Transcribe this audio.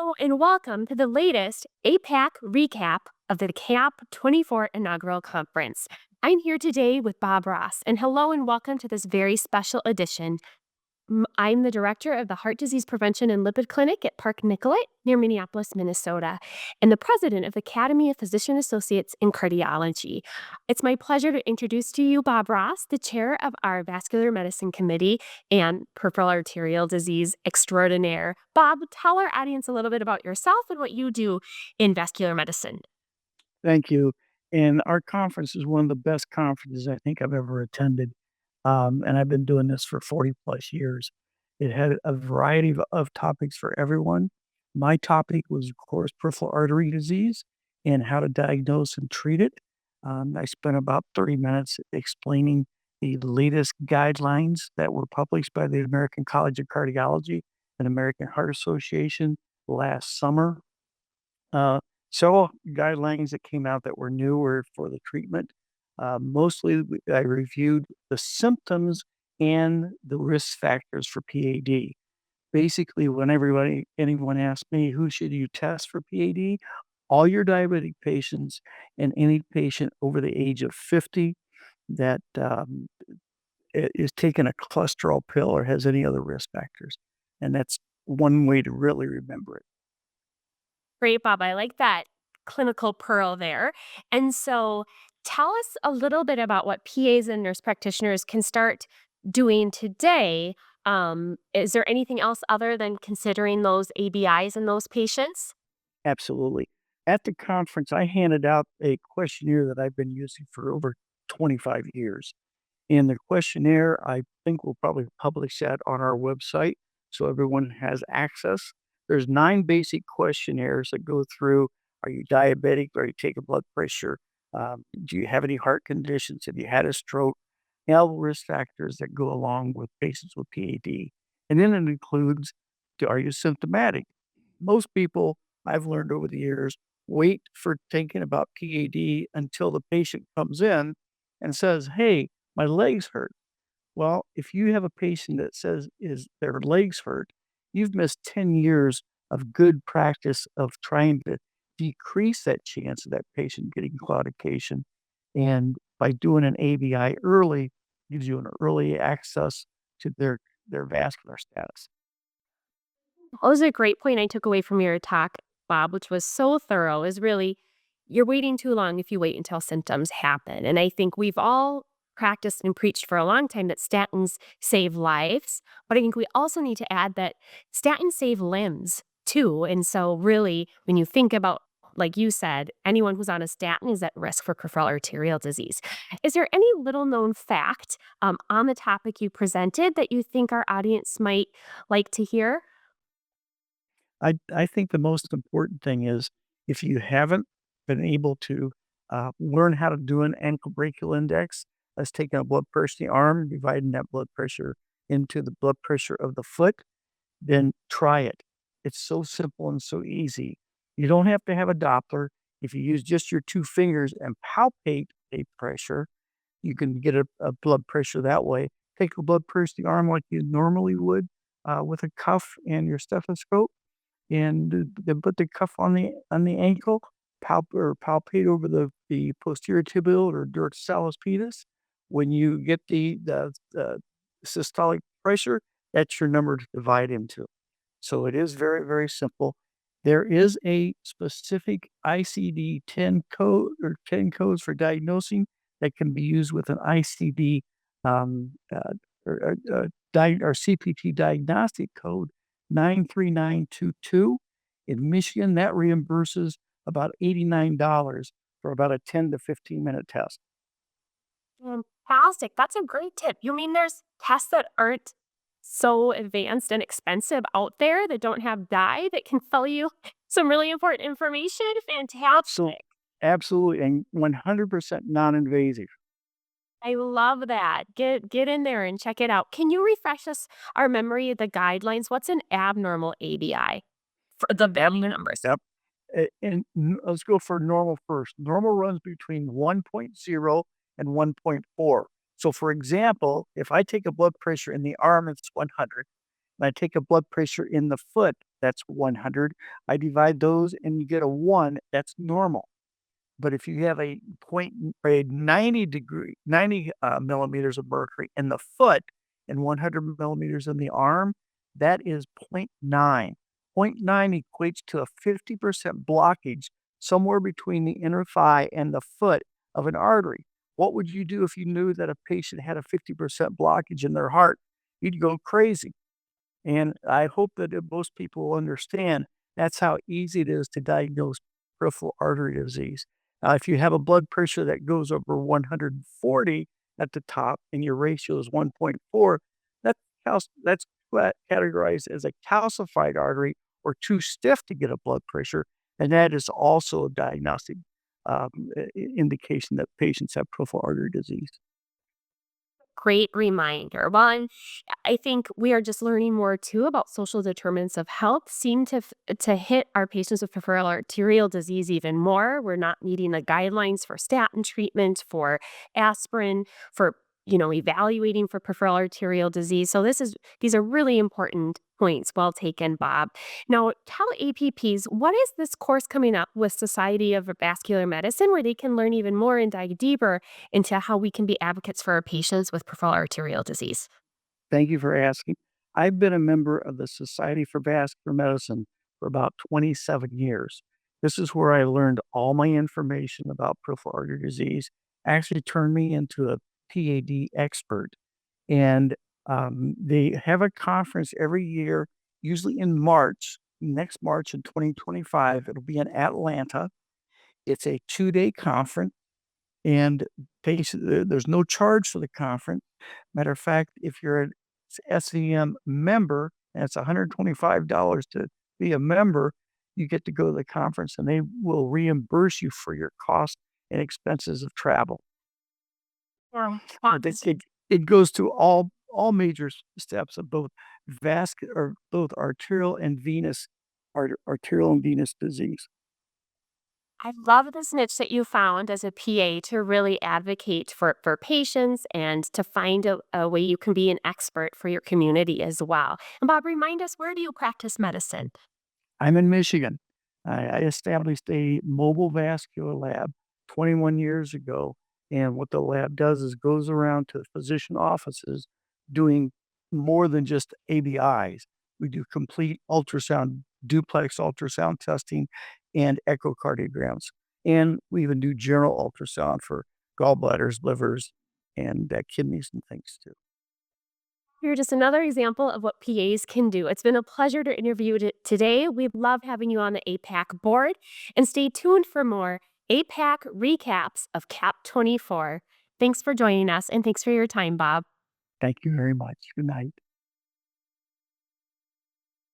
Hello and welcome to the latest APAC Recap of the CAPP 24 Inaugural Conference. I'm here today with Bob Ross, and hello and welcome to this very special edition. I'm the director of the Heart Disease Prevention and Lipid Clinic at Park Nicollet near Minneapolis, Minnesota, and the president of the Academy of Physician Associates in Cardiology. It's my pleasure to introduce to you Bob Ross, the chair of our Vascular Medicine Committee and Peripheral Arterial Disease Extraordinaire. Bob, tell our audience a little bit about yourself and what you do in vascular medicine. Thank you. And our conference is one of the best conferences I think I've ever attended. And I've been doing this for 40 plus years. It had a variety of topics for everyone. My topic was, of course, peripheral artery disease and how to diagnose and treat it. I spent about 30 minutes explaining the latest guidelines that were published by the American College of Cardiology and American Heart Association last summer. Several guidelines that came out that were newer for the treatment. Mostly, I reviewed the symptoms and the risk factors for PAD. Basically, when anyone asks me, who should you test for PAD? All your diabetic patients and any patient over the age of 50 that is taking a cholesterol pill or has any other risk factors. And that's one way to really remember it. Great, Bob. I like that clinical pearl there. And so tell us a little bit about what PAs and nurse practitioners can start doing today. Is there anything else other than considering those ABIs in those patients? Absolutely. At the conference, I handed out a questionnaire that I've been using for over 25 years. And the questionnaire, I think we'll probably publish that on our website so everyone has access. There's 9 basic questionnaires that go through, are you diabetic? Are you taking blood pressure? Do you have any heart conditions? Have you had a stroke? And all the risk factors that go along with patients with PAD. And then it includes, are you symptomatic? Most people, I've learned over the years, wait for thinking about PAD until the patient comes in and says, hey, my legs hurt. Well, if you have a patient that says is their legs hurt, you've missed 10 years of good practice of trying to decrease that chance of that patient getting claudication. And by doing an ABI early, gives you an early access to their vascular status. That was a great point I took away from your talk, Bob, which was so thorough, is really you're waiting too long if you wait until symptoms happen. And I think we've all practiced and preached for a long time that statins save lives. But I think we also need to add that statins save limbs too. And so, really, when you think about, like you said, anyone who's on a statin is at risk for peripheral arterial disease. Is there any little known fact on the topic you presented that you think our audience might like to hear? I think the most important thing is if you haven't been able to learn how to do an ankle-brachial index, that's taking a blood pressure in the arm, dividing that blood pressure into the blood pressure of the foot, then try it. It's so simple and so easy. You don't have to have a Doppler. If you use just your 2 fingers and palpate a pressure, you can get a blood pressure that way. Take a blood pressure in the arm like you normally would with a cuff and your stethoscope and then put the cuff on the ankle, palpate over the posterior tibial or dorsalis pedis. When you get the systolic pressure, that's your number to divide into. So it is very, very simple. There is a specific ICD-10 code or 10 codes for diagnosing that can be used with an ICD or CPT diagnostic code 93922. In Michigan, that reimburses about $89 for about a 10 to 15-minute test. Fantastic. That's a great tip. You mean there's tests that aren't so advanced and expensive out there that don't have dye that can tell you some really important information? So Fantastic. absolutely, and 100% non-invasive. I love that. Get in there and check it out. Can you refresh us our memory of the guidelines? What's an abnormal ABI for the value numbers? Yep. Let's go for normal first. Normal runs between 1.0 and 1.4. So, for example, if I take a blood pressure in the arm, it's 100, and I take a blood pressure in the foot, that's 100. I divide those and you get a 1, that's normal. But if you have a 90 millimeters of mercury in the foot and 100 millimeters in the arm, that is point 0.9. Point 0.9 equates to a 50% blockage somewhere between the inner thigh and the foot of an artery. What would you do if you knew that a patient had a 50% blockage in their heart? You'd go crazy. And I hope that most people will understand that's how easy it is to diagnose peripheral artery disease. If you have a blood pressure that goes over 140 at the top and your ratio is 1.4, that's, that's categorized as a calcified artery or too stiff to get a blood pressure. And that is also a diagnostic indication that patients have peripheral artery disease. Great reminder. Well, and I think we are just learning more too about social determinants of health seem to hit our patients with peripheral arterial disease even more. We're not meeting the guidelines for statin treatment, for aspirin, for evaluating for peripheral arterial disease. So these are really important points. Well taken, Bob. Now, tell APPs, what is this course coming up with Society of Vascular Medicine where they can learn even more and dive deeper into how we can be advocates for our patients with peripheral arterial disease? Thank you for asking. I've been a member of the Society for Vascular Medicine for about 27 years. This is where I learned all my information about peripheral artery disease, actually turned me into a PAD expert. And they have a conference every year, usually in March, next March in 2025. It'll be in Atlanta. It's a 2-day conference. And there's no charge for the conference. Matter of fact, if you're an SVM member, and it's $125 to be a member, you get to go to the conference and they will reimburse you for your cost and expenses of travel. It goes through all major steps of both vascular or both arterial and venous arterial and venous disease. I love this niche that you found as a PA to really advocate for patients and to find a way you can be an expert for your community as well. And Bob, remind us, where do you practice medicine? I'm in Michigan. I established a mobile vascular lab 21 years ago. And what the lab does is goes around to physician offices doing more than just ABIs. We do complete ultrasound, duplex ultrasound testing, and echocardiograms. And we even do general ultrasound for gallbladders, livers, and kidneys and things too. You're just another example of what PAs can do. It's been a pleasure to interview today. We love having you on the APAC board. And stay tuned for more APAC recaps of CAPP 24. Thanks for joining us and thanks for your time, Bob. Thank you very much. Good night.